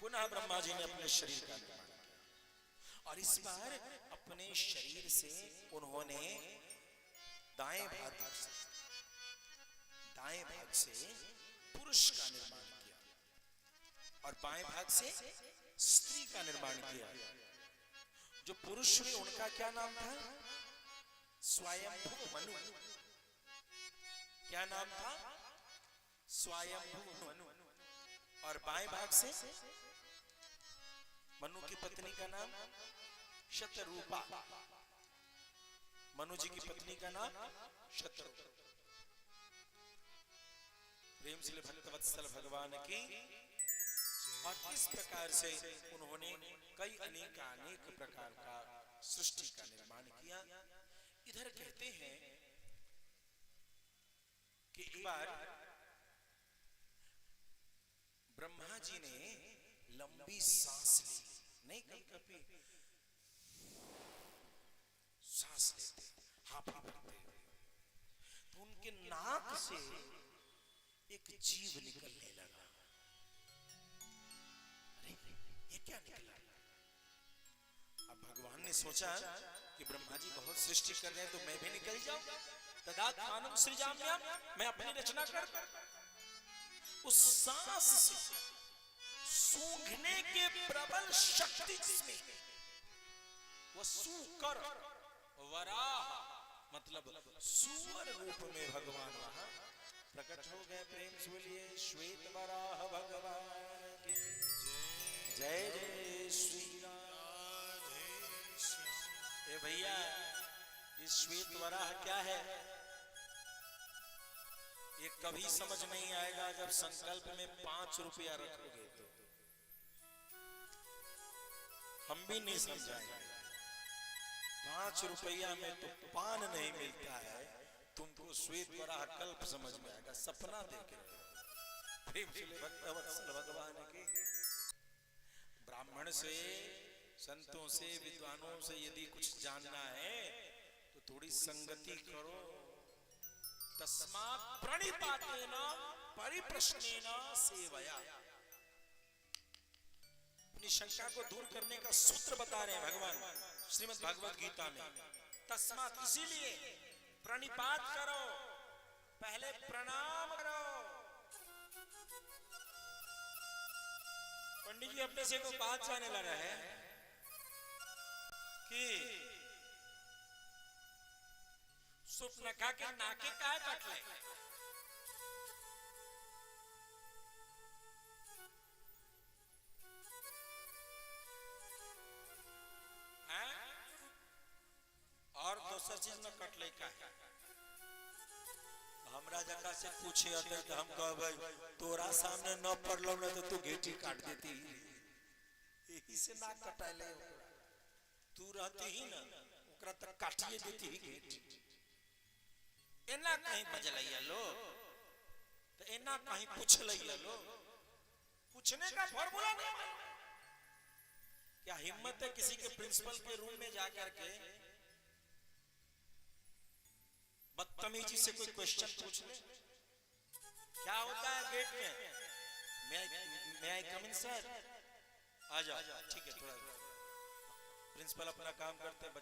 पुनः ब्रह्मा जी ने अपने शरीर का निर्माण किया और इस बार अपने शरीर से उन्होंने दाएं भाग से पुरुष का निर्माण किया और बाएं भाग से स्त्री का निर्माण किया। जो पुरुष हुए उनका क्या नाम था? स्वयंभू मनु। क्या नाम था? स्वयंभू मनु। और बाएं भाग से मनु की पत्नी का नाम शतरूपा। मनु जी की पत्नी का नाम शतरूपा। प्रेम से भक्तवत्सल भगवान की। और इस प्रकार से उन्होंने कई अनेक प्रकार का सृष्टि का निर्माण किया। इधर कहते हैं कि एक बार ब्रह्मा जी ने लंबी सांस ली। नहीं, कभी सांस लेते हाफी भरते तो उनके नाक से एक जीव निकलने लगा। अरे ये क्या निकला? अब भगवान ने सोचा कि ब्रह्मा जी बहुत सृष्टि कर रहे हैं तो मैं भी निकल जाऊं। तदात्मानं सृजाम्यहम्, मैं अपनी रचना कर। उस सांस से सूंघने के प्रबल शक्ति जिसमें, वह सूकर वराह मतलब सुअर रूप में भगवान वहां प्रकट हो गए। प्रेम से बोलिए श्वेत वराह भगवान की जय। जय श्री राम। ए भैया, इस श्वेत वराह क्या है? ये कभी समझ नहीं आएगा जब संकल्प में 5 रुपया रखोगे तो। हम भी नहीं समझाएंगे। 5 रुपया में तो पान नहीं मिलता है, तुमको श्वेत वराह कल्प समझ में आएगा। सपना देख रहे हो। भक्तवत्सल भगवान की। ब्राह्मण से, संतों से, विद्वानों से यदि कुछ जानना है तो थोड़ी संगति करो। तस्मात् प्रणिपातेन परिप्रश्नेन सेवया। अपनी शंका को दूर करने का सूत्र बता रहे हैं भगवान श्रीमद् भागवत गीता में। तस्मात्, इसीलिए प्रणिपात करो, पहले प्रणाम करो। पंडित जी अपने से को बात जाने लगा है कि सुप न खा के नाके काहे कटले? और दूसरा चीज न कटले का है। हमरा जगह से पूछे होते तो हम कह भाई तोरा सामने न पड़लो न तो तू घेटी काट देती। यही से ना कटाले। तू रहती ही ना ओकरा तक काटिए देती ही घेटी। एना कहीं बजलैया लो तो एना कहीं पूछ लैया लो। पूछने का फॉर्मूला नहीं। क्या हिम्मत है किसी के प्रिंसिपल के रूम में जाकर के बदतमीजी से कोई क्वेश्चन पूछ ले? क्या होता है गेट में? मैं आई कम इन सर? आ जाओ। ठीक है, थोड़ा प्रिंसिपल अपना काम करते हैं।